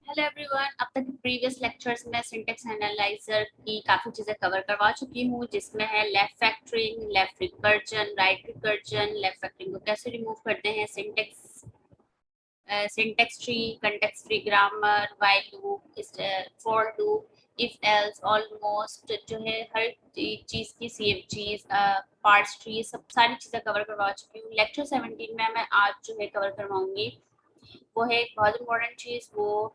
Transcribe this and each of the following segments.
Hello everyone. अब तक previous lectures में सिंटेक्स एनालाइजर की काफी चीजें कवर करवा चुकी हूँ, जिसमें है left factoring, left recursion, right recursion, left factoring को कैसे रिमूव करते हैं, syntax tree, context tree, grammar, while loop, for loop, if else, almost, जो है हर चीज की सीएफजीज, पार्ट्स ट्री, सब सारी चीजें कवर करवा चुकी हूँ। लेक्चर 17 में मैं आज जो है कवर करवाऊंगी वो है एक बहुत इंपॉर्टेंट चीज। वो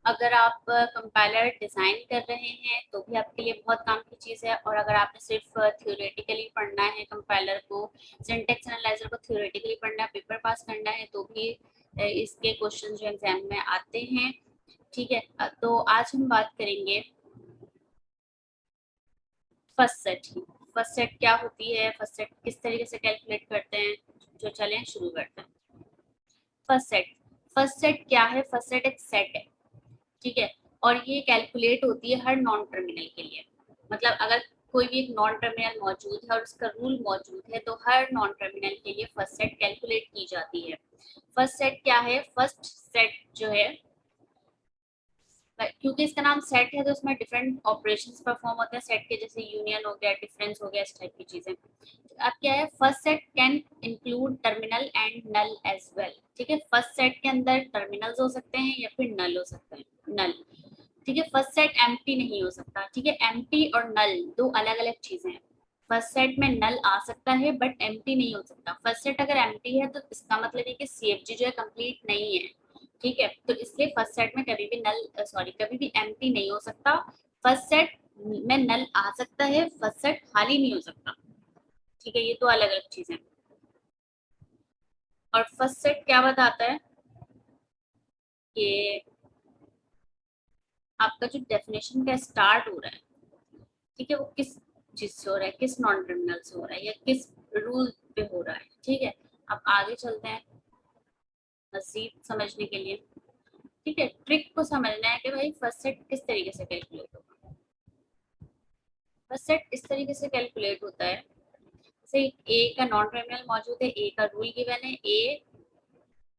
अगर आप कंपाइलर डिज़ाइन कर रहे हैं तो भी आपके लिए बहुत काम की चीज़ है, और अगर आपने सिर्फ थ्योरेटिकली पढ़ना है कंपाइलर को, सिंटेक्स एनालाइजर को थ्योरेटिकली पढ़ना है, पेपर पास करना है, तो भी इसके क्वेश्चन जो एग्जाम में आते हैं। ठीक है, तो आज हम बात करेंगे फर्स्ट सेट की। फर्स्ट सेट क्या होती है, फर्स्ट सेट किस तरीके से कैलकुलेट करते हैं, जो चलें शुरू करते हैं। फर्स्ट सेट, फर्स्ट सेट क्या है? फर्स्ट सेट एक सेट है, ठीक है, और ये कैलकुलेट होती है हर नॉन टर्मिनल के लिए। मतलब अगर कोई भी एक नॉन टर्मिनल मौजूद है और उसका रूल मौजूद है तो हर नॉन टर्मिनल के लिए फर्स्ट सेट कैलकुलेट की जाती है। फर्स्ट सेट क्या है? फर्स्ट सेट जो है, क्योंकि इसका नाम सेट है तो उसमें डिफरेंट ऑपरेशंस परफॉर्म होते हैं सेट के, जैसे यूनियन हो गया, डिफरेंस हो गया, इस टाइप की चीजें। अब क्या है, first set can include terminal and null as well. ठीक है, फर्स्ट सेट के अंदर टर्मिनल्स हो सकते हैं या फिर नल हो सकते हैं, नल। ठीक है, फर्स्ट सेट एम्प्टी नहीं हो सकता। ठीक है, एम्प्टी और नल दो अलग अलग चीजें हैं। फर्स्ट सेट में नल आ सकता है बट एम्प्टी नहीं हो सकता। फर्स्ट सेट अगर एम्प्टी है तो इसका मतलब है कि सीएफजी जो है कंप्लीट नहीं है। ठीक है, तो इसलिए फर्स्ट सेट में कभी भी कभी भी एम्प्टी नहीं हो सकता। फर्स्ट सेट में नल आ सकता है, फर्स्ट सेट खाली नहीं हो सकता। ठीक है, ये तो अलग अलग चीजें। और फर्स्ट सेट क्या बताता है कि आपका जो डेफिनेशन का स्टार्ट हो रहा है, ठीक है, वो किस चीज से हो रहा है, किस नॉन टर्मिनल से हो रहा है या किस रूल पे हो रहा है। ठीक है, अब आगे चलते हैं मजीद समझने के लिए। ठीक है, ट्रिक को समझना है कि भाई फर्स्ट सेट किस तरीके से कैलकुलेट होगा। फर्स्ट सेट इस तरीके से कैलकुलेट होता है, जैसे ए का नॉन टर्मिनल मौजूद है, ए का रूल गिवन है, ए,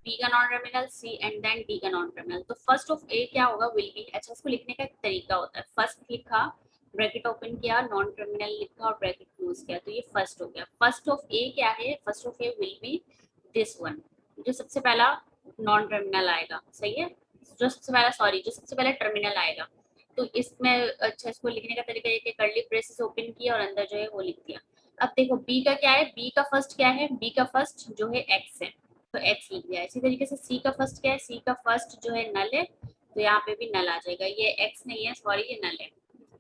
बी का non terminal, C and then D का नॉन टर्मिनल। तो फर्स्ट ऑफ ए क्या होगा? Will be. अच्छा, इसको लिखने का एक तरीका होता है, फर्स्ट लिखा, ब्रैकेट ओपन किया, नॉन टर्मिनल लिखा और ब्रैकेट क्लोज किया, तो ये फर्स्ट हो गया। फर्स्ट ऑफ ए क्या है? First of A will B this one, जो सबसे पहला नॉन टर्मिनल आएगा। सही है, जो सबसे पहला टर्मिनल आएगा। तो इसमें अच्छा, इसको लिखने का तरीका ये कि कर्ली ब्रेसेस ओपन किया और अंदर जो है वो लिख दिया। अब देखो बी का क्या है, बी का फर्स्ट क्या है? बी का फर्स्ट जो है एक्स है, तो एक्स लिख दिया। इसी तरीके से सी का फर्स्ट क्या है? सी का फर्स्ट जो है नल है, तो यहाँ पे भी नल आ जाएगा। ये एक्स नहीं है, सॉरी, ये नल है।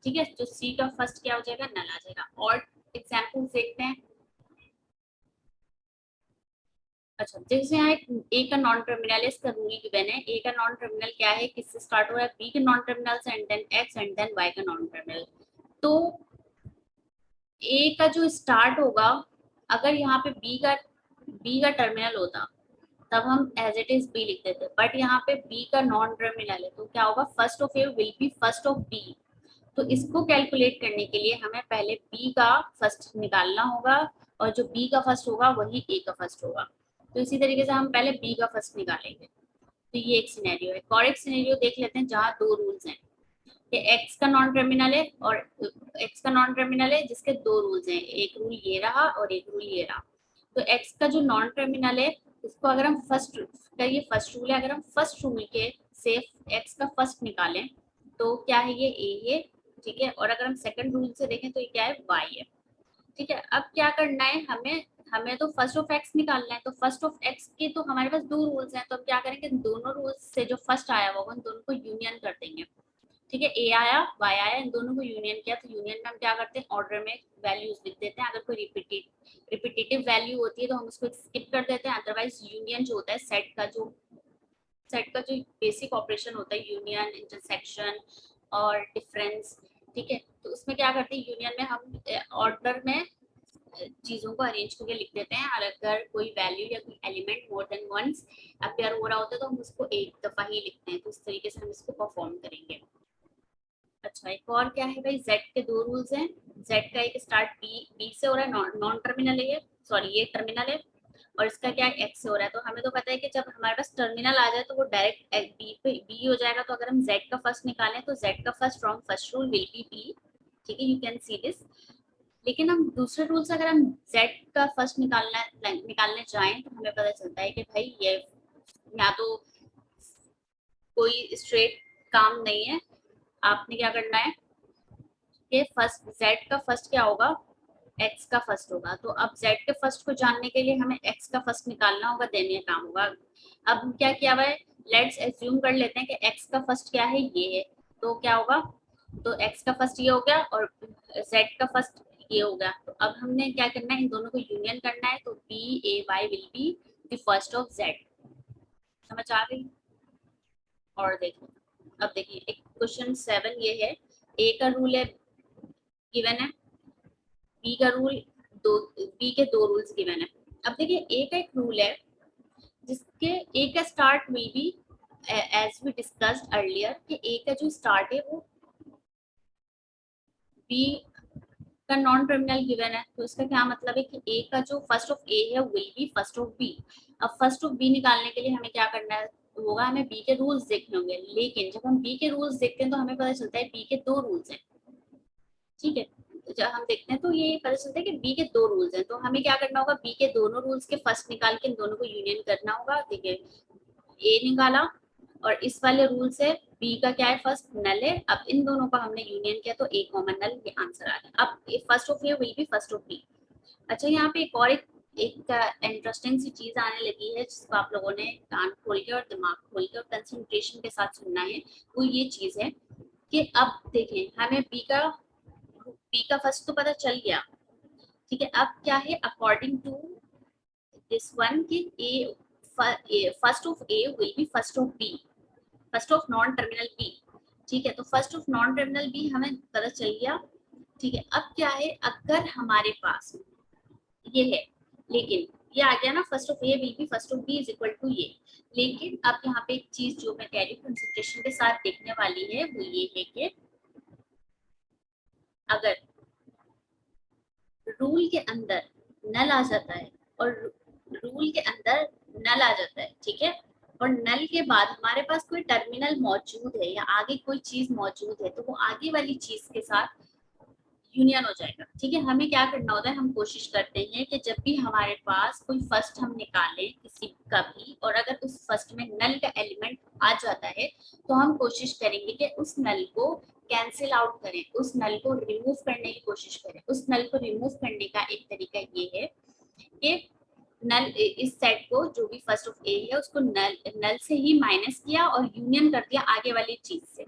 ठीक है, तो सी का फर्स्ट क्या हो जाएगा? नल आ जाएगा। और एग्जाम्पल देखते हैं। अच्छा, जैसे यहाँ एक ए का नॉन टर्मिनल है, इसका रूल गिवन है। ए का नॉन टर्मिनल क्या है, किससे स्टार्ट हो रहा है? बी के नॉन टर्मिनल से, and then X and then Y का नॉन टर्मिनल। तो ए का जो स्टार्ट होगा, अगर यहाँ पे बी का टर्मिनल होता तब हम एज इट इज बी लिख देते, बट यहाँ पे बी का नॉन टर्मिनल है तो क्या होगा? First of A will be first of B. तो इसको कैलकुलेट करने के लिए हमें पहले बी का फर्स्ट निकालना होगा, और जो बी का फर्स्ट होगा वही ए का फर्स्ट होगा। तो इसी तरीके से हम पहले बी का फर्स्ट निकालेंगे। तो ये एक सिनेरियो है। और एक सिनेरियो देख लेते हैं जहाँ दो रूल्स हैं कि एक्स का नॉन टर्मिनल है, और एक्स का नॉन टर्मिनल है जिसके दो रूल्स हैं, एक रूल ये रहा और एक रूल ये रहा। तो एक्स का जो नॉन टर्मिनल है, इसको अगर हम फर्स्ट का, ये फर्स्ट रूल है, अगर हम फर्स्ट रूल के से एक्स का फर्स्ट निकालें तो क्या है? ये ए है। ठीक है, और अगर हम सेकंड रूल से देखें तो ये क्या है? वाई है। ठीक है, अब क्या करना है हमें? हमें तो फर्स्ट ऑफ एक्स निकालना है, तो फर्स्ट ऑफ एक्स के तो हमारे पास दो रूल्स हैं, तो हम क्या करेंगे? दोनों रूल्स से जो फर्स्ट आया होगा उन दोनों को यूनियन कर देंगे। ठीक है, ए आया, वाई आया, इन दोनों को यूनियन किया, तो यूनियन में हम क्या करते हैं? ऑर्डर में वैल्यूज लिख देते हैं। अगर कोई रिपीटेटिव वैल्यू होती है तो हम उसको स्किप कर देते हैं। अदरवाइज यूनियन जो होता है, सेट का जो बेसिक ऑपरेशन होता है, यूनियन, इंटरसेक्शन और डिफरेंस। ठीक है, तो उसमें क्या करते हैं? यूनियन में हम ऑर्डर में चीजों को अरेंज करके लिख देते हैं, और अगर कोई वैल्यू या कोई element more than once appear हो रहा होता है तो हम उसको एक दफा ही लिखते हैं। तो इस तरीके से हम इसको परफॉर्म करेंगे। अच्छा, एक और क्या है भाई? जेड के दो रूल्स हैं। जेड का एक स्टार्ट बी से हो रहा है, नॉन टर्मिनल है ये, सॉरी ये टर्मिनल है, और इसका क्या x से हो रहा है, तो हमें तो पता है कि जब हमारे पास टर्मिनल आ जाए तो वो डायरेक्ट b पे b हो जाएगा। तो अगर हम z का फर्स्ट निकालें तो z का first from first rule will B b, ठीक है, यू कैन सी दिस। लेकिन हम दूसरे रूल से अगर हम z का फर्स्ट निकालने जाएं तो हमें पता चलता है कि भाई ये या तो कोई स्ट्रेट काम नहीं है। आपने क्या करना है कि फर्स्ट z का फर्स्ट क्या होगा, x का फर्स्ट होगा। तो अब z के फर्स्ट को जानने के लिए हमें x का फर्स्ट निकालना होगा, देन ये काम होगा। अब हम क्या किया हुआ है, लेट्स एज्यूम कर लेते हैं कि x का फर्स्ट क्या है, ये है। तो क्या होगा, तो x का फर्स्ट ये हो गया और z का फर्स्ट ये हो गया। तो अब हमने क्या करना है, इन दोनों को यूनियन करना है। तो b a y will be the first of z। समझ आ गई? और देखो, अब देखिए एक क्वेश्चन 7 ये है, a का रूल है गिवन है, बी का रूल बी के दो रूल्स गिवन है। अब देखिए ए का एक रूल है जिसके ए का start will be as we discussed earlier कि ए का जो स्टार्ट है वो बी का नॉन टर्मिनल गिवन है। तो इसका क्या मतलब है कि ए का जो फर्स्ट ऑफ ए है will be first of B. अब फर्स्ट ऑफ बी निकालने के लिए हमें क्या करना है होगा, हमें बी के रूल्स देखने होंगे। लेकिन जब हम बी के रूल्स देखते हैं तो हमें पता चलता है बी के दो रूल्स हैं, ठीक है। जब हम देखते हैं तो ये पता चलता है कि बी के दो रूल्स हैं। तो हमें क्या करना होगा, बी के दोनों रूल्स के फर्स्ट निकाल के इन दोनों को यूनियन करना होगा। देखिए ए निकाला और इस वाले रूल से बी का क्या है, फर्स्ट नल है। अब इन दोनों का हमने यूनियन किया तो ए कॉमन नल, ये आंसर आ गया। अब first of A will be first of B. अच्छा, यहाँ पे एक और एक इंटरेस्टिंग सी चीज आने लगी है जिसको आप लोगों ने कान खोल के और दिमाग खोल के और कंसंट्रेशन के साथ सुनना है। वो ये चीज है कि अब देखें, हमें बी का फर्स्ट तो पता चल गया, ठीक है। अब क्या है, अकॉर्डिंग टू दिस वन कि A first of A will be first of B, first of non terminal B, ठीक है। तो first of non terminal B हमें पता चल गया, ठीक है। अब क्या है, अगर हमारे पास ये है, लेकिन ये आ गया ना, first of A will be first of B is equal to ये। लेकिन अब यहाँ पे एक चीज जो मैं कह रही हूँ कंसंट्रेशन के साथ देखने वाली है वो ये है कि अगर रूल के अंदर नल आ जाता है और रूल के अंदर नल आ जाता है, ठीक है, और नल के बाद हमारे पास कोई टर्मिनल मौजूद है या आगे कोई चीज मौजूद है, तो वो आगे वाली चीज के साथ यूनियन हो जाएगा, ठीक है। हमें क्या करना होता है, हम कोशिश करते हैं कि जब भी हमारे पास कोई फर्स्ट हम निकालें किसी का भी, और अगर उस फर्स्ट में नल का एलिमेंट आ जाता है तो हम कोशिश करेंगे कि उस नल को कैंसिल आउट करें, उस नल को रिमूव करने की कोशिश करें। उस नल को रिमूव करने का एक तरीका ये है कि नल इस सेट को जो भी फर्स्ट ऑफ ए है उसको नल से ही माइनस किया और यूनियन कर दिया आगे वाली चीज से,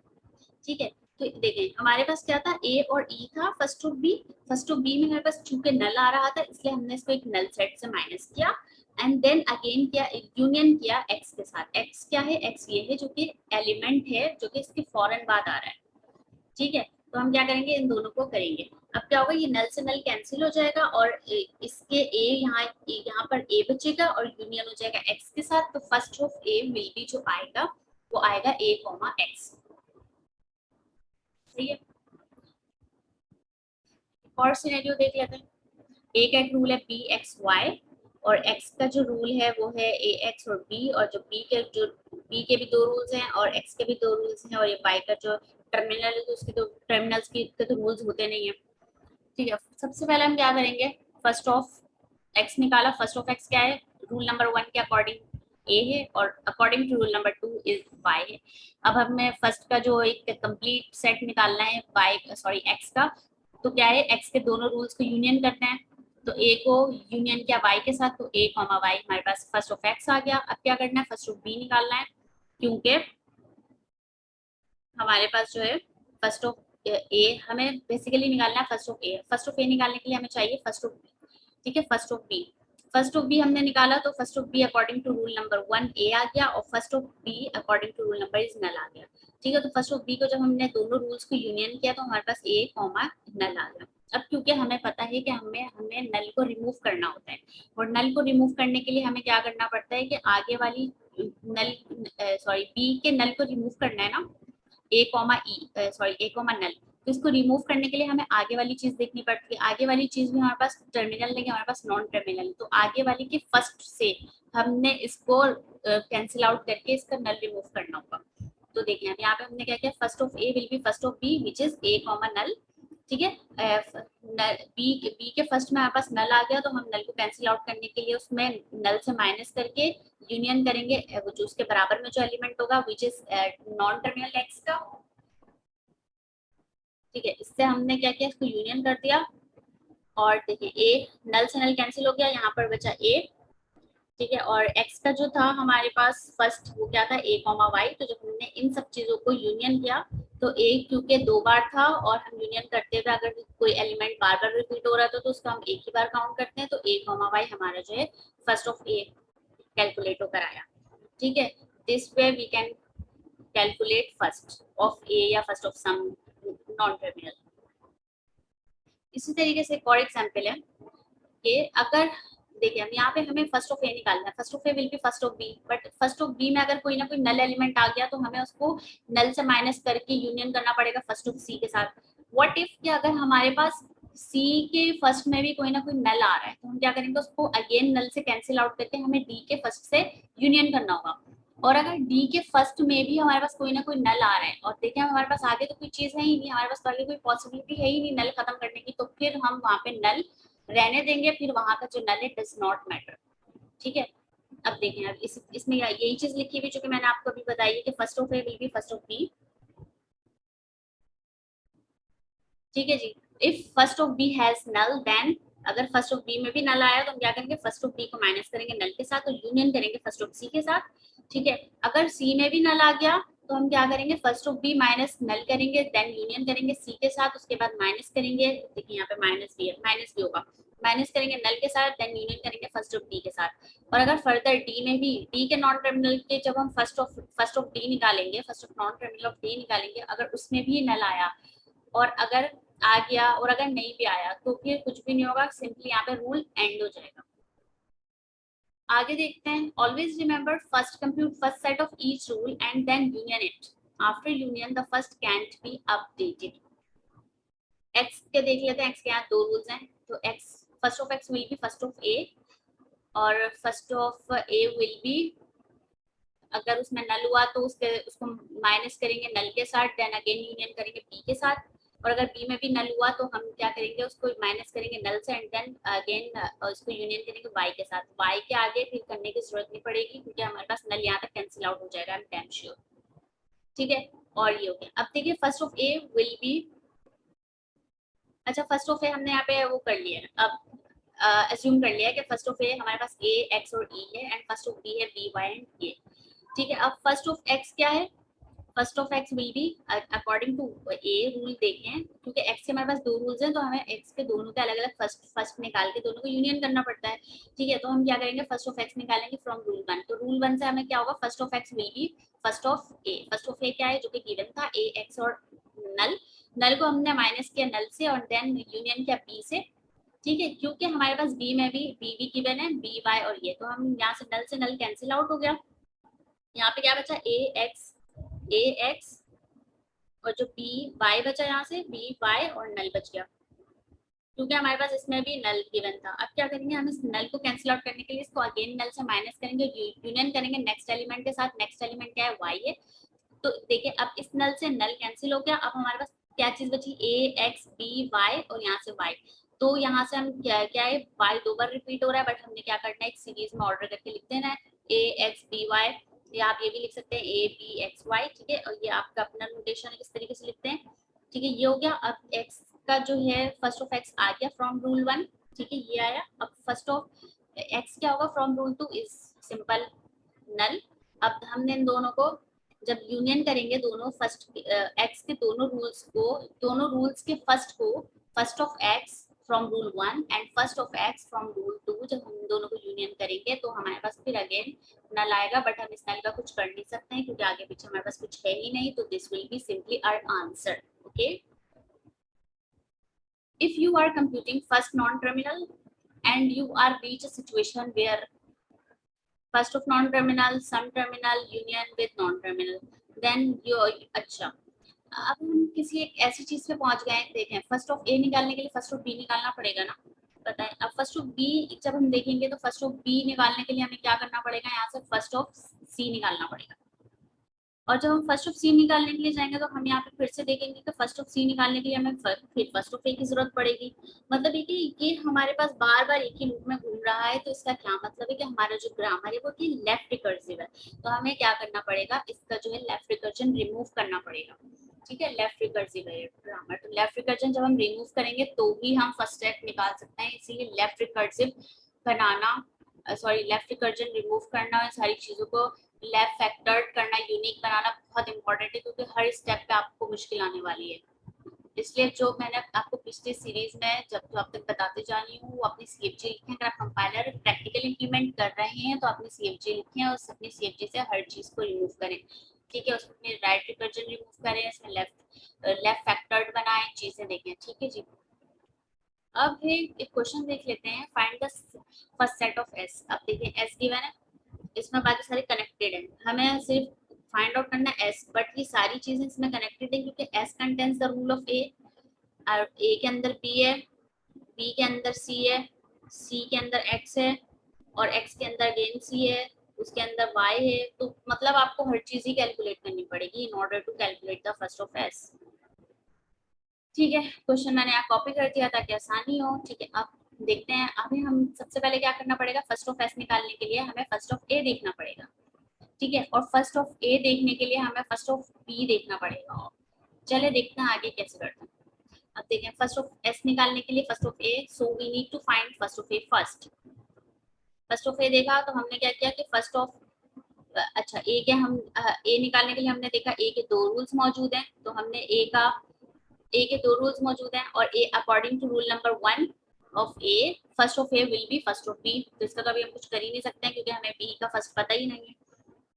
ठीक है। तो देखें हमारे पास क्या था, ए और ई था first of B. First of B में हमारे पास चूंकि नल आ रहा था इसलिए हमने इसको एक नल सेट से माइनस किया एंड देन अगेन किया, यूनियन किया एक्स के साथ। एक्स क्या है, एक्स ये है जो कि एलिमेंट है जो कि इसके फौरन बाद आ रहा है, ठीक है। तो हम क्या करेंगे, इन दोनों को करेंगे। अब क्या होगा, ये नल से नल कैंसिल हो जाएगा और इसके ए यहाँ पर ए बचेगा और यूनियन हो जाएगा एक्स के साथ। तो first of A will B जो आएगा वो आएगा ए कॉमा एक्स, सही है। और सिनेरियो देख लेते हैं। ए का एक रूल है बी एक्स वाई और एक्स का जो रूल है वो है ए एक्स और बी, और जो बी के भी दो रूल्स हैं और एक्स के भी दो रूल्स हैं, और ये वाई का जो टर्मिनल है तो उसके तो टर्मिनल्स के तो रूल्स होते नहीं है, ठीक है। सबसे पहले हम क्या करेंगे, फर्स्ट ऑफ एक्स निकाला। फर्स्ट ऑफ एक्स क्या है, रूल नंबर 1 के अकॉर्डिंग ए है और according to rule number 2 is Y है। अब हमें फर्स्ट का जो एक कंप्लीट सेट निकालना है एक्स का, तो क्या है, एक्स के दोनों रूल्स को यूनियन करना है। तो ए को यूनियन किया वाई के साथ, तो ए कॉमा वाई हमारे पास फर्स्ट ऑफ एक्स आ गया। अब क्या करना है, फर्स्ट ऑफ बी निकालना है, क्योंकि हमारे पास जो है फर्स्ट ऑफ ए हमें बेसिकली निकालना है first of A. First of A निकालने के लिए हमें चाहिए फर्स्ट ऑफ बी, ठीक है। First of B, first of B हमने निकाला तो first of B according to rule number 1 A आ गया और first of B according to rule number is null आ गया, ठीक है। तो फर्स्ट ऑफ बी को जब हमने दोनों रूल्स को यूनियन किया तो हमारे पास ए कॉमा नल आ गया। अब क्योंकि हमें पता है कि हमें नल को रिमूव करना होता है और नल को रिमूव करने के लिए हमें क्या करना पड़ता है कि आगे वाली बी के नल को रिमूव करना है ना, ए कॉमा नल। तो इसको रिमूव करने के लिए हमें आगे वाली चीज देखनी पड़ती है। आगे वाली चीज भी हमारे पास टर्मिनल नहीं है, हमारे पास नॉन टर्मिनल। तो आगे वाली के फर्स्ट से हमने इसको कैंसिल आउट करके इसका नल रिमूव करना होगा। तो देखिए यहाँ पे हमने क्या किया, first of A will be first of B which is A comma null. ठीक है, बी के फर्स्ट में हमारे पास नल आ गया, तो हम नल को कैंसिल आउट करने के लिए उसमें नल से माइनस करके यूनियन करेंगे जो उसके बराबर में जो एलिमेंट होगा which is non terminal x का। ठीक है, इससे हमने क्या किया, इसको यूनियन कर दिया। और देखिए ए नल से नल कैंसिल हो गया, यहाँ पर बचा ए। ठीक है, और x का जो था हमारे पास फर्स्ट वो क्या था, a कॉमा वाई। तो जब हमने इन सब चीजों को यूनियन किया तो a क्योंकि 2 बार था और हम यूनियन करते हुए अगर कोई एलिमेंट बार बार रिपीट हो रहा था तो उसका हम एक ही बार काउंट करते हैं। तो a कॉमा वाई हमारा जो है फर्स्ट ऑफ a कैलकुलेट होकर आया। ठीक है, this way we can calculate first of a या first of some non terminal. इसी तरीके से एक और एग्जांपल है कि अगर देखिए हम यहाँ पे हमें फर्स्ट ऑफ ए निकालना है, first of A will be first of B, but first of B में अगर कोई ना कोई नल एलिमेंट आ गया तो हमें उसको नल से माइनस करके यूनियन करना पड़ेगा फर्स्ट ऑफ सी के साथ। व्हाट इफ कि अगर हमारे पास सी के फर्स्ट में भी कोई ना कोई नल आ रहा है तो हम क्या करेंगे, उसको अगेन नल से कैंसिल आउट करके हमें डी के फर्स्ट से यूनियन करना होगा। और अगर डी के फर्स्ट में भी हमारे पास कोई ना कोई नल आ रहा है और देखिए हमारे पास आगे तो कोई चीज है ही नहीं, हमारे पास तो आगे कोई पॉसिबिलिटी है ही नहीं नल खत्म करने की, तो फिर हम वहां पे नल रहने देंगे, फिर वहां का जो नल है डज नॉट मैटर। ठीक है, अब देखें अब इसमें यही चीज लिखी हुई जो कि मैंने आपको अभी बताई है कि first of A will be first of B. ठीक है जी, if first of B has null then अगर फर्स्ट ऑफ बी में भी नल आया तो हम क्या करेंगे, फर्स्ट ऑफ बी को माइनस करेंगे नल के साथ और यूनियन करेंगे फर्स्ट ऑफ सी के साथ। ठीक है, अगर सी में भी नल आ गया तो हम क्या करेंगे, फर्स्ट ऑफ बी माइनस नल करेंगे देन यूनियन करेंगे सी के साथ, उसके बाद माइनस करेंगे। देखिए यहाँ पे माइनस भी है, माइनस भी होगा, माइनस करेंगे नल के साथ देन यूनियन करेंगे फर्स्ट ऑफ डी के साथ। और अगर फर्दर डी में भी डी के नॉन टर्मिनल के जब हम फर्स्ट ऑफ डी निकालेंगे, first of non terminal of D निकालेंगे, अगर उसमें भी नल आया और अगर आ गया और अगर नहीं भी आया तो फिर कुछ भी नहीं होगा, सिंपली यहाँ पे रूल एंड हो जाएगा। आगे देखते हैं, always remember first compute first set of each rule and then union it, after union the first can't be updated. X के देख लेते हैं, एक्स के यहाँ 2 रूल्स हैं। तो X first of X will be first of A और first of A will be, अगर उसमें नल हुआ तो उसको माइनस करेंगे नल के साथ देन अगेन यूनियन करेंगे बी के साथ। और अगर बी में भी नल हुआ तो हम क्या करेंगे, उसको माइनस करेंगे नल से एंड देन अगेन उसको यूनियन करेंगे वाई के साथ। वाई के आगे फिर करने की जरूरत नहीं पड़ेगी क्योंकि हमारे पास नल यहाँ तक कैंसिल आउट हो जाएगा, आई एम डैम श्योर। ठीक है, और ये हो गया। अब देखिए first of A will be, अच्छा फर्स्ट ऑफ ए हमने यहाँ पे वो कर लिया है, अब अज्यूम कर लिया है कि फर्स्ट ऑफ ए हमारे पास ए एक्स और ई है एंड फर्स्ट ऑफ बी है बी वाई एंड ए। ठीक है, अब फर्स्ट ऑफ एक्स क्या है, first of X will be according to A rule देखें, क्योंकि एक्स के हमारे पास 2 रूल्स हैं तो हमें एक्स के दोनों के अलग अलग फर्स्ट निकाल के दोनों को यूनियन करना पड़ता है। ठीक है, तो हम क्या करेंगे, फर्स्ट ऑफ एक्स निकालेंगे फ्रॉम रूल 1। तो रूल 1 से हमें क्या होगा, first of X will be first of A. First of A क्या है जो कि गिवन था, ए एक्स और नल, नल को हमने माइनस किया नल से और देन यूनियन किया बी से। ठीक है, क्योंकि हमारे पास बी में भी गिवन है बी वाई और ये, तो हम यहाँ से नल कैंसिल आउट हो गया। यहाँ पे क्या बचा, ए एक्स और जो बी वाई बचा, यहाँ से बी वाई और नल बच गया क्योंकि हमारे पास इसमें भी नल गिवन था। अब क्या करेंगे, हम इस नल को कैंसिल आउट करने के लिए इसको अगेन नल से माइनस करेंगे, यूनियन करेंगे नेक्स्ट एलिमेंट के साथ। नेक्स्ट एलिमेंट क्या है, वाई है। तो देखिए अब इस नल से नल कैंसिल हो गया, अब हमारे पास क्या चीज बची, ए एक्स बी वाई और यहाँ से वाई। तो यहाँ से हम क्या है, वाई 2 बार रिपीट हो रहा है बट हमने क्या करना है, एक सीरीज में ऑर्डर करके लिख देना है, ए एक्स बी वाई, या आप ये भी लिख सकते हैं ए बी एक्स वाई। ठीक है, और ये आपका अपना नोटेशन है, किस तरीके से लिखते हैं। ठीक है, ये हो गया। अब एक्स का जो है फर्स्ट ऑफ एक्स आ गया फ्रॉम रूल 1। ठीक है, ये आया। अब फर्स्ट ऑफ एक्स क्या होगा फ्रॉम रूल 2 इज सिंपल नल। अब हमने इन दोनों को जब यूनियन करेंगे, दोनों फर्स्ट एक्स के दोनों रूल्स के फर्स्ट को, first of x from rule 1 and first of x from rule 2, जब हम दोनों को यूनियन करेंगे तो हमारे पास फिर अगेन नल आएगा, बट हम इस नल का कुछ कर नहीं सकते हैं क्योंकि आगे पीछे हमारे पास कुछ है ही नहीं। तो this will be simply our answer. Okay, if you are computing first non-terminal and you are reach a situation where first of non-terminal, some terminal, union with non-terminal, then you अच्छा अब हम किसी एक ऐसी चीज पे पहुंच गए हैं, देखें फर्स्ट ऑफ ए निकालने के लिए फर्स्ट ऑफ बी निकालना पड़ेगा ना, पता है। अब फर्स्ट ऑफ बी जब हम देखेंगे तो फर्स्ट ऑफ बी निकालने के लिए हमें क्या करना पड़ेगा, यहाँ से फर्स्ट ऑफ सी निकालना पड़ेगा। और जब हम फर्स्ट ऑफ सी निकालने के लिए जाएंगे तो हम यहाँ पे फिर से देखेंगे कि फर्स्ट ऑफ सी निकालने के लिए हमें फिर फर्स्ट ऑफ ए की जरूरत पड़ेगी। मतलब ये हमारे पास बार बार एक ही लूप में घूम रहा है, तो इसका क्या मतलब है कि हमारा जो ग्रामर है वो कि लेफ्ट रिकर्सिव है। तो हमें क्या करना पड़ेगा, इसका जो है लेफ्ट रिकर्जन रिमूव करना पड़ेगा। ठीक है, लेफ्ट रिकर्सिव है ग्रामर, तो लेफ्ट रिकर्जन जब हम रिमूव करेंगे तो ही हम फर्स्ट स्टेप निकाल सकते हैं। इसीलिए लेफ्ट रिकर्सिव बनाना, सॉरी लेफ्ट रिकर्जन रिमूव करना, और सारी चीजों को लेफ्ट फैक्टर्ड करना, यूनिक बनाना बहुत इंपॉर्टेंट है, क्योंकि हर स्टेप पे आपको मुश्किल आने वाली है। इसलिए जो मैंने आपको पिछले सीरीज में जब जो आप तक बताते जा रही हूँ, वो अपनी सीएफजी लिखें। अगर आप कंपाइलर प्रैक्टिकल इंप्लीमेंट कर रहे हैं तो अपनी सीएफजी लिखें और अपनी सीएफजी से हर चीज को रिमूव करें। ठीक है, उसमें राइट रिकर्जन रिमूव करें, इसमें लेफ्ट फैक्टर्ड बनाएं, चीजें देखें। ठीक है जी। अब एक क्वेश्चन देख लेते हैं, find the first set of S. अब देखिए एस गिवन है, इसमें बाकी सारे कनेक्टेड है, हमें सिर्फ फाइंड आउट करना है एस, बट ये सारी चीजें इसमें कनेक्टेड है क्योंकि S contains the rule of A, और ए के अंदर बी है, बी के अंदर सी है, सी के अंदर एक्स है, और एक्स के अंदर अगेन सी है, उसके अंदर वाई है। तो मतलब आपको हर चीज ही कैलकुलेट करनी पड़ेगी in order to calculate the first of S. ठीक है, क्वेश्चन मैंने यहाँ कॉपी कर दिया ताकि आसानी हो। ठीक है, अब देखते हैं। अभी हम सबसे पहले क्या करना पड़ेगा, फर्स्ट ऑफ एस निकालने के लिए हमें फर्स्ट ऑफ ए देखना पड़ेगा। ठीक है, और फर्स्ट ऑफ ए देखने के लिए हमें फर्स्ट ऑफ बी देखना पड़ेगा। चले देखते हैं आगे कैसे करते हैं। अब देखें, फर्स्ट ऑफ एस निकालने के लिए first of A, so we need to find first of A first. First of A देखा तो हमने क्या किया कि फर्स्ट ऑफ, अच्छा ए के हम ए निकालने के लिए हमने देखा ए के दो रूल्स मौजूद हैं, तो हमने ए के दो रूल्स मौजूद हैं, और A according to rule number 1 of A, first of A will be first of B. तो इसका तो अभी हम कुछ कर ही नहीं सकते हैं क्योंकि हमें बी का फर्स्ट पता ही नहीं है।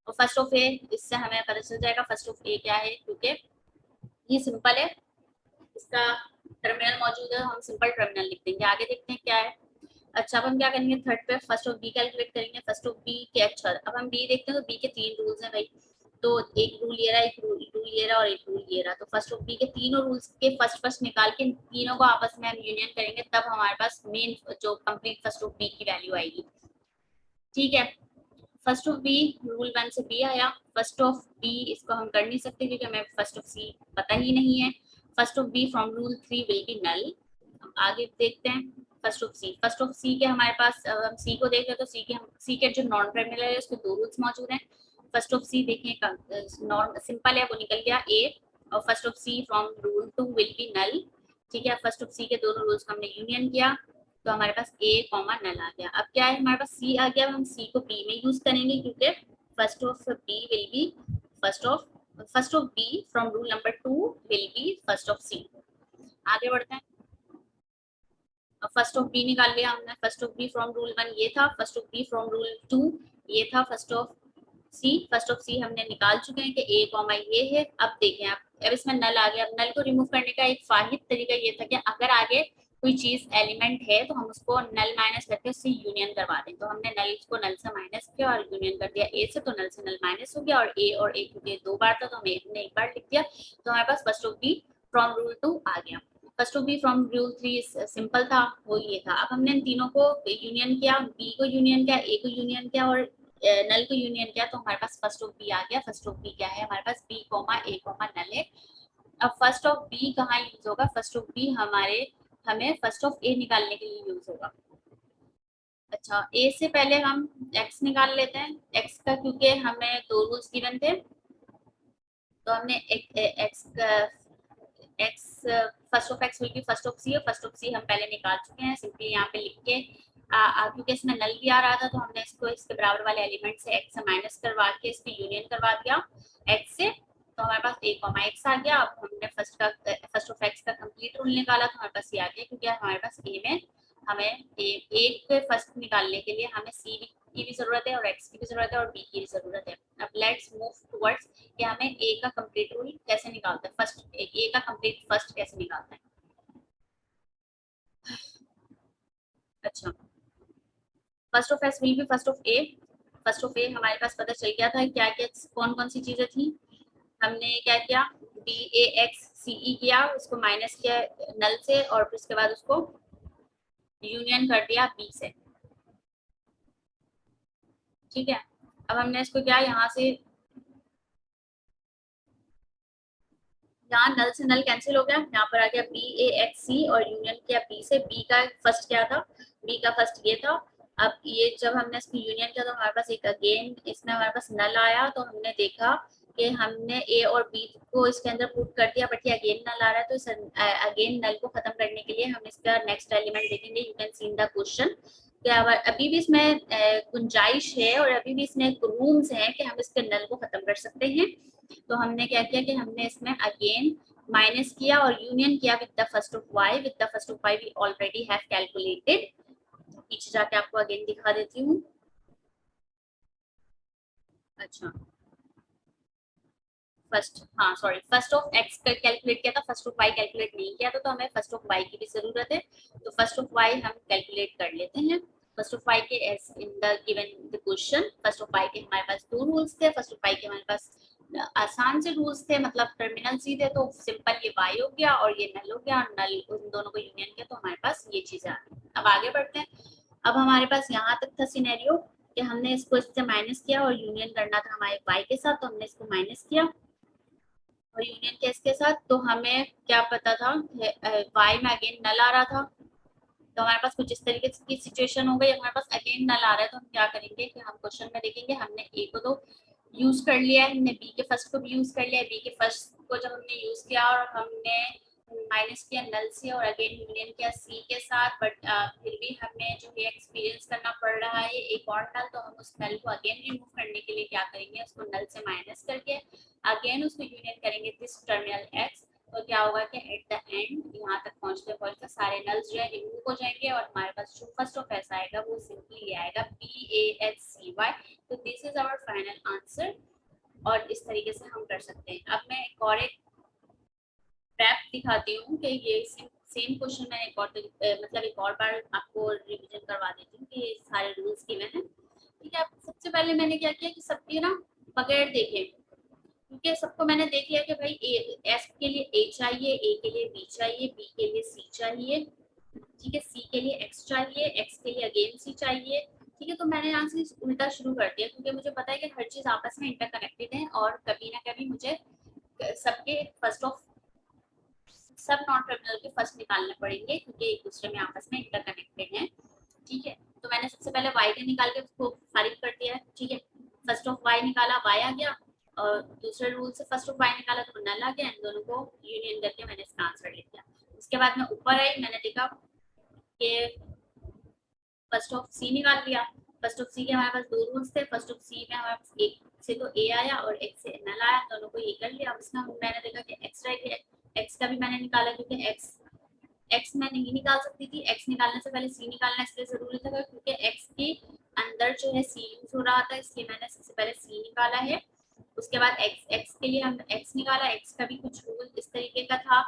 और फर्स्ट ऑफ ए, इससे हमें पता चल जाएगा फर्स्ट ऑफ ए क्या है, क्योंकि ये सिंपल है, इसका टर्मिनल मौजूद है, हम सिंपल टर्मिनल लिख देंगे। आगे देखते हैं क्या है। अच्छा, अब हम क्या करेंगे, थर्ड पे फर्स्ट ऑफ बी कैलकुलेट करेंगे। फर्स्ट ऑफ बी के, अच्छा अब हम बी देखते हैं तो बी के 3 रूल्स हैं भाई। तो एक रूल ये रहा, एक रूल ये रहा, और एक रूल ये रहा। तो फर्स्ट ऑफ बी के तीनों रूल्स के फर्स्ट फर्स्ट निकाल के तीनों को आपस में हम यूनियन करेंगे, तब हमारे पास मेन जो कंप्लीट फर्स्ट ऑफ बी की वैल्यू आएगी। ठीक है, फर्स्ट ऑफ बी, रूल 1 से बी आया। फर्स्ट ऑफ बी इसको हम कर नहीं सकते क्योंकि हमें फर्स्ट ऑफ सी पता ही नहीं है। First of B from rule 3 will be null. आगे देखते हैं first of C. First of C के हमारे पास, हम सी को देख रहे तो सी के जो नॉन टर्मिनल है उसके दो रूल्स मौजूद हैं। फर्स्ट ऑफ सी देखिए नॉन सिंपल है, वो निकल गया ए, और first of C from rule 2 will be null. ठीक है, फर्स्ट ऑफ सी के दोनों रूल्स को हमने यूनियन किया, तो हमारे पास ए कॉमा नल आ गया। अब क्या है, हमारे पास सी आ गया, हम सी को बी में यूज करेंगे क्योंकि first of B will be first of B from rule number 2 will be first of C. आगे बढ़ते हैं। फर्स्ट ऑफ बी निकाल लिया हमने। First of B from rule 1 ये था, first of B from rule 2 ये था, first of C. First of C हमने निकाल चुके हैं कि ए कॉमा ये है। अब देखें आप, अब इसमें नल आ गया। अब नल को रिमूव करने का एक फाहिद तरीका ये था कि अगर आगे कोई चीज एलिमेंट है तो हम उसको नल माइनस करके उससे यूनियन करवा दें। तो हमने नल को नल से माइनस किया और यूनियन कर दिया ए से, तो नल से नल माइनस हो गया, और ए क्योंकि दो बार था तो हमें हमने एक बार लिख दिया, तो हमारे पास first of B from rule 2 आ गया। First of B from rule 3 simple था, वो ये था। अब हमने इन तीनों को यूनियन किया, बी को यूनियन किया, ए को यूनियन किया, और नल को यूनियन किया, तो हमारे पास फर्स्ट ऑफ बी आ गया। फर्स्ट ऑफ बी क्या है हमारे पास, बी कॉमा ए कॉमा नल है। अब फर्स्ट ऑफ बी कहाँ यूज होगा, फर्स्ट ऑफ बी हमें फर्स्ट ऑफ ए निकालने के लिए यूज होगा। अच्छा, ए से पहले हम एक्स निकाल लेते हैं। एक्स का क्योंकि हमें दो रूल्स गिवन थे, तो हमने X first of X will be first of C, और फर्स्ट ऑफ सी हम पहले निकाल चुके हैं। सिंपली यहाँ पे लिख के क्योंकि इसमें नल भी आ रहा था तो हमने इसको इसके बराबर वाले एलिमेंट से एक्स से माइनस करवा के इसकी यूनियन करवा दिया एक्स से, तो हमारे पास ए कॉमा एक्स आ गया। अब हमने फर्स्ट ऑफ एक्स का कंप्लीट रूल निकाला तो हमारे पास ये आ गया, क्योंकि हमारे पास ए में हमें ए के फर्स्ट निकालने के लिए हमें सी की भी जरूरत है, और एक्स की भी जरूरत है, और बी की भी जरूरत है। अब लेट्स मूव टुवर्ड्स कि हमें ए का कंप्लीट रूल कैसे निकालते हैं, फर्स्ट ए का कंप्लीट फर्स्ट कैसे निकालते हैं। अच्छा, first of S will be first of A. First of A हमारे पास पता चल गया था क्या क्या कौन कौन सी चीजें थी। हमने क्या किया, बी ए एक्स सी ई किया, उसको माइनस किया नल से, और फिर उसके बाद उसको यूनियन कर दिया बी से। ठीक है, अब हमने इसको क्या यहाँ से, यहाँ नल से नल कैंसिल हो गया, यहाँ पर आ गया बी ए एक्स सी और यूनियन किया बी से। बी का फर्स्ट क्या था, बी का फर्स्ट ये था। अब ये जब हमने इसको यूनियन किया तो हमारे पास एक अगेन इसमें हमारे पास नल आया, तो हमने देखा कि हमने ए और बी को इसके अंदर पुट कर दिया, बट ये अगेन नल आ रहा है, तो अगेन नल को खत्म करने के लिए हम इसका नेक्स्ट एलिमेंट देखेंगे। You can see in the question क्या अभी भी इसमें गुंजाइश है और अभी भी इसमें रूम्स हैं कि हम इसके नल को खत्म कर सकते हैं। तो हमने क्या किया कि हमने इसमें अगेन माइनस किया और यूनियन किया with the first of y। With the first of y we already have calculated. पीछे जाके आपको अगेन दिखा देती हूँ। अच्छा फर्स्ट, हाँ sorry, first of x calculate किया था, फर्स्ट ऑफ y कैलकुलेट नहीं किया था, तो हमें फर्स्ट ऑफ y की भी जरूरत है। तो फर्स्ट ऑफ y हम कैलकुलेट कर लेते हैं। फर्स्ट ऑफ y के as in the given the question, first of y के हमारे पास दो रूल्स थे। फर्स्ट ऑफ y के हमारे पास आसान से रूल्स थे, मतलब टर्मिनल सीधे, तो सिंपल ये y हो गया और ये नल हो गया, और नल उन दोनों को यूनियन किया तो हमारे पास ये चीजें आ गई। अब आगे बढ़ते हैं। अब हमारे पास यहाँ तक था सिनेरियो कि हमने इसको इससे माइनस किया और यूनियन करना था हमारे y के साथ, तो हमने इसको माइनस किया और यूनियन किया इसके साथ। तो हमें क्या पता था, y में अगेन नल आ रहा था, तो हमारे पास कुछ इस तरीके की सिचुएशन हो गई। हमारे पास अगेन नल आ रहा है, तो हम क्या करेंगे कि हम क्वेश्चन में देखेंगे, हमने ए को तो यूज कर लिया है, हमने बी के फर्स्ट को भी यूज कर लिया है। बी के फर्स्ट को जब हमने यूज किया और हमने माइनस किया नल से और अगेन यूनियन किया सी के साथ, बट फिर भी हमें जो है एक्सपीरियंस करना पड़ रहा है एक और नल, तो हम उस नल को अगेन रिमूव करने के लिए क्या करेंगे, उसको नल से माइनस करके अगेन उसको यूनियन करेंगे दिस टर्मिनल एक्स। तो क्या होगा कि एट द एंड यहाँ तक पहुँचते पहुँचते सारे नल्स जो है रिमूव हो जाएंगे और हमारे पास जो फर्स्ट ऑफ ऐसा आएगा वो सिंपली आएगा B A H C Y. तो this is our final answer, और इस तरीके से हम कर सकते हैं। अब मैं एक और एक प्रैप दिखाती हूँ कि ये सेम क्वेश्चन मैंने एक और मतलब एक और बार आपको रिवीजन करवा देती हूँ कि ये सारे रूल्स गिवन है। ठीक है, सबसे पहले मैंने क्या किया कि सबके ना बगैर देखे, क्योंकि सबको मैंने देख लिया कि भाई एस के लिए ए चाहिए, ए के लिए बी चाहिए, बी के लिए सी चाहिए, ठीक है, सी के लिए एक्स चाहिए, एक्स के लिए अगेन सी चाहिए। ठीक है, तो मैंने यहाँ से उल्टा शुरू कर दिया, क्योंकि मुझे पता है कि हर चीज आपस में इंटरकनेक्टेड है और कभी ना कभी मुझे सबके फर्स्ट ऑफ सब नॉन टर्मिनल के फर्स्ट निकालने पड़ेंगे, क्योंकि एक दूसरे में आपस में इंटरकनेक्टेड हैं। ठीक है, तो मैंने सबसे पहले y का निकाल के उसको फारिग कर दिया है। ठीक है, फर्स्ट ऑफ y निकाला, y आ गया, और दूसरे रूल से फर्स्ट ऑफ y निकाला तो नल आ गया। इन दोनों को यूनियन करके मैंने इसका आंसर लिख दिया। उसके बाद मैं ऊपर आई, मैंने देखा कि फर्स्ट ऑफ c निकाल लिया। फर्स्ट ऑफ c के हमारे पास दो रूल्स थे। फर्स्ट ऑफ c में हमारे पास एक से तो a आया और एक से नल आया, दोनों को ये कर लिया। अब इसमें मैंने देखा कि x रह गया, x का भी मैंने निकाला, क्योंकि x मैं नहीं निकाल सकती थी। x निकालने से पहले c निकालना इसलिए जरूरी था, क्योंकि x के अंदर जो है c यूज हो रहा था, इसलिए मैंने सबसे पहले c निकाला है। उसके बाद x के लिए हम x निकाला। x का भी कुछ रूल इस तरीके का था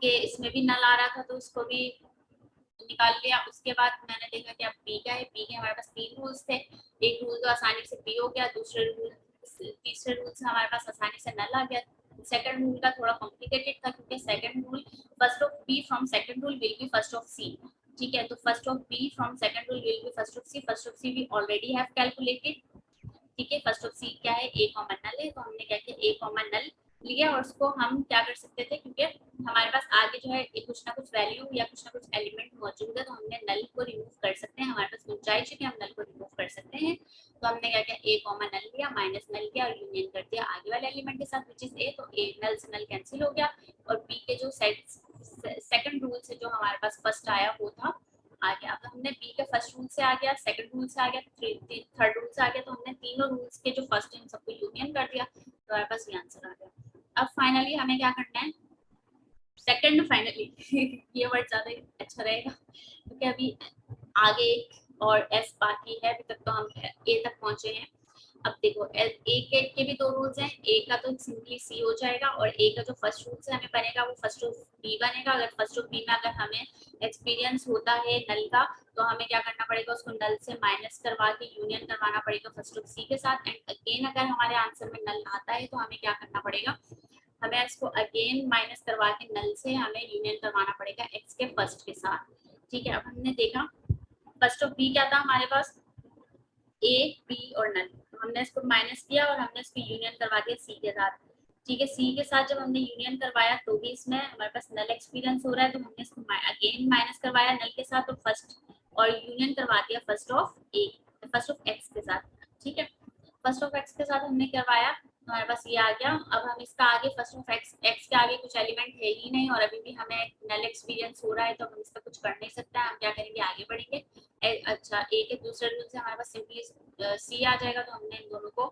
कि इसमें भी नल आ रहा था, तो उसको भी निकाल लिया। उसके बाद मैंने देखा कि अब b का है। b के हमारे पास तीन रूल्स थे। एक रूल तो आसानी से b हो गया, तीसरे रूल से हमारे पास आसानी से नल आ गया। सेकंड रूल का थोड़ा कॉम्प्लिकेटेड था, क्योंकि second rule first of b from second rule will be first of c। ठीक है, तो first of b from second rule will be first of c। फर्स्ट of c we already have calculated. ठीक है, first of सी क्या है, ए common नल है, तो हमने क्या किया, ए कॉमन नल लिया। और उसको हम क्या कर सकते थे, क्योंकि हमारे पास आगे जो है कुछ ना कुछ वैल्यू या कुछ ना कुछ एलिमेंट मौजूद है, तो हमने नल को रिमूव कर सकते हैं। हमारे पास गुंजाइश है कि हम नल को रिमूव कर सकते हैं। तो हमने क्या किया, ए कॉमन नल लिया, माइनस नल किया और यूनियन कर दिया आगे वाले एलिमेंट के साथ, विच इज ए। तो ए नल से नल कैंसिल हो गया, और बी के जो सेकंड रूल से जो हमारे पास फर्स्ट आया वो था आ गया। तो हमने बी के फर्स्ट रूल से आ गया, सेकंड रूल से आ गया, थर्ड रूल से आ गया, तो हमने तीनों रूल्स के जो फर्स्ट है उन सबको यूनियन कर दिया, तो हमारे पास ये आंसर आ गया। अब फाइनली हमें क्या करना है, सेकंड फाइनली ये वर्ड ज्यादा अच्छा रहेगा, क्योंकि अभी आगे एक और एस बाकी है। अभी तक तो हम ए तक पहुंचे हैं। अब देखो ए के भी दो रूल्स हैं। ए का तो सिंपली सी हो जाएगा, और ए का जो फर्स्ट रूल से हमें बनेगा वो फर्स्ट ऑफ बी बनेगा। अगर फर्स्ट ऑफ बी में अगर हमें एक्सपीरियंस होता है नल का, तो हमें क्या करना पड़ेगा, उसको नल से माइनस करवा के यूनियन करवाना पड़ेगा फर्स्ट ऑफ सी के साथ। एंड अगेन अगर हमारे आंसर में नल आता है तो हमें क्या करना पड़ेगा, हमें इसको अगेन माइनस करवा के नल से हमें यूनियन करवाना पड़ेगा एक्स के फर्स्ट के साथ। ठीक है, अब हमने देखा फर्स्ट ऑफ बी क्या था हमारे पास, ए बी और नल, तो हमने इसको माइनस किया और हमने इसको यूनियन करवा दिया सी के साथ। ठीक है, सी के साथ जब हमने यूनियन करवाया तो भी इसमें हमारे पास नल एक्सपीरियंस हो रहा है, तो हमने इसको अगेन माइनस करवाया नल के साथ, तो फर्स्ट और यूनियन करवा दिया first of A, first of x के साथ। ठीक है, फर्स्ट ऑफ एक्स के साथ हमने करवाया तो हमारे पास ये आ गया। अब हम इसका आगे फर्स्ट ऑफ एक्स, एक्स के आगे कुछ एलिमेंट है ही नहीं और अभी भी हमें नल एक्सपीरियंस हो रहा है, तो हम इसका कुछ कर नहीं सकते हैं। हम क्या करेंगे, आगे बढ़ेंगे। अच्छा, ए के दूसरे रूल से हमारे पास सिंपली सी आ जाएगा, तो हमने इन दोनों को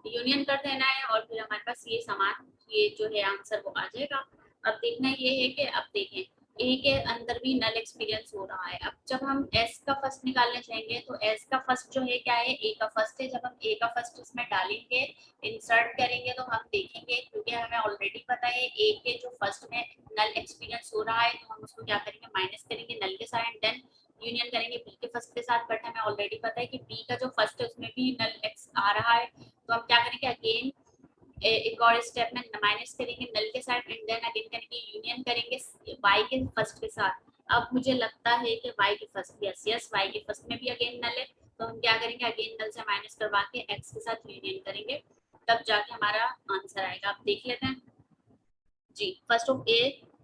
यूनियन कर देना है और फिर हमारे पास ये समान, ये जो है आंसर वो आ जाएगा। अब देखना ये है कि अब देखें ए के अंदर भी नल एक्सपीरियंस हो रहा है। अब जब हम एस का फर्स्ट निकालने जाएंगे तो एस का फर्स्ट जो है क्या है, ए का फर्स्ट है। जब हम ए का फर्स्ट इसमें डालेंगे, इंसर्ट करेंगे, तो हम देखेंगे क्योंकि हमें ऑलरेडी पता है ए के जो फर्स्ट में नल एक्सपीरियंस हो रहा है, तो हम उसको क्या करेंगे, माइनस करेंगे नल के साथ एंड देन यूनियन करेंगे बी के फर्स्ट के साथ। बट हमें ऑलरेडी पता है कि बी का जो फर्स्ट है उसमें भी नल एक्स आ रहा है, तो हम क्या करेंगे, अगेन एक और स्टेप में माइनस करेंगे नल के साथ एंड देन अगेन करेंगे यूनियन करेंगे y के फर्स्ट के साथ। अब मुझे लगता है कि y के फर्स्ट, यस यस, y के फर्स्ट में भी अगेन नल है, तो हम क्या करेंगे, अगेन नल से माइनस करवा के x के साथ यूनियन करेंगे, तब जाके हमारा आंसर आएगा। आप देख लेते हैं जी। First of A,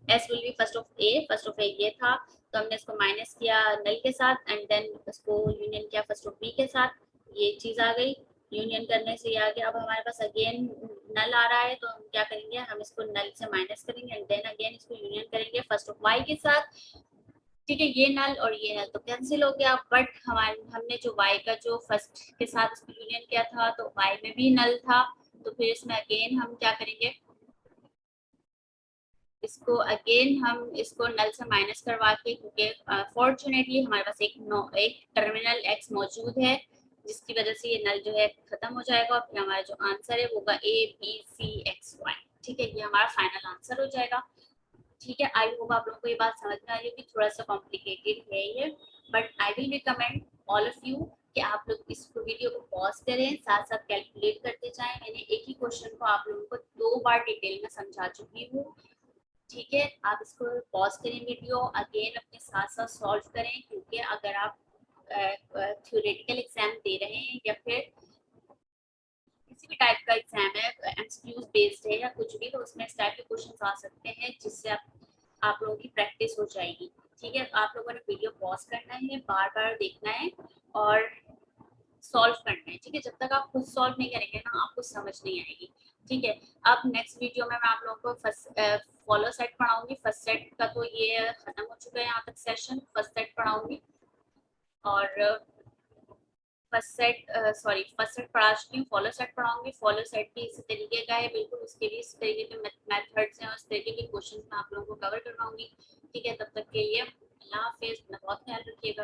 S will be first of A, first of A ये था, तो हमने इसको माइनस किया नल के साथ एंड देन इसको यूनियन किया फर्स्ट ऑफ बी के साथ, ये चीज आ गई। यूनियन करने से ये आ गया। अब हमारे पास अगेन नल आ रहा है, तो हम क्या करेंगे, हम इसको नल से माइनस करेंगे एंड देन अगेन इसको यूनियन करेंगे फर्स्ट ऑफ वाई के साथ। ठीक है, ये नल और ये नल तो कैंसिल हो गया, बट हमारे हमने जो y का जो फर्स्ट के साथ इसको यूनियन किया था तो y में भी नल था, तो फिर इसमें अगेन हम क्या करेंगे, इसको अगेन हम इसको नल से माइनस करवा के, क्योंकि फॉर्चुनेटली हमारे पास एक टर्मिनल एक्स मौजूद है जिसकी वजह से ये नल जो है खत्म हो जाएगा और फिर हमारा जो आंसर है वो होगा A B C X Y. ठीक है, ये हमारा फाइनल आंसर हो जाएगा। ठीक है, आई होप आप लोगों को ये बात समझ में आ रही होगी, थोड़ा सा कॉम्प्लिकेटेड है ये, but I will recommend all of you कि आप लोग इस वीडियो को पॉज करें, साथ साथ कैलकुलेट करते जाएं। मैंने एक ही क्वेश्चन को आप लोगों को 2 बार डिटेल में समझा चुकी हूँ। ठीक है, आप इसको पॉज करें वीडियो, अगेन अपने साथ साथ सॉल्व करें, क्योंकि अगर आप थ्योरेटिकल एग्जाम दे रहे हैं या फिर किसी भी टाइप का एग्जाम है, एमसीक्यूज बेस्ड है या कुछ भी, तो उसमें इस टाइप के क्वेश्चंस आ सकते हैं जिससे आप लोगों की प्रैक्टिस हो जाएगी। ठीक है, आप लोगों ने वीडियो पॉज करना है, बार बार देखना है और सॉल्व करना है। ठीक है, जब तक आप खुद सॉल्व नहीं करेंगे ना, आपको समझ नहीं आएगी। ठीक है, अब नेक्स्ट वीडियो में मैं आप लोगों को फर्स्ट फॉलो सेट पढ़ाऊंगी। फर्स्ट सेट का तो ये खत्म हो चुका है, यहाँ तक सेशन फर्स्ट सेट पढ़ाऊंगी और फर्स्ट सेट पढ़ा चुकी हूँ, फॉलो सेट पढ़ाऊंगी। फॉलो सेट भी इसी तरीके का है बिल्कुल, उसके लिए इस तरीके के मेथड्स हैं, उस तरीके के क्वेश्चन मैं आप लोगों को कवर करवाऊंगी। ठीक है, तब तक के लिए अल्लाह हाफिज, अपना बहुत ख्याल रखिएगा।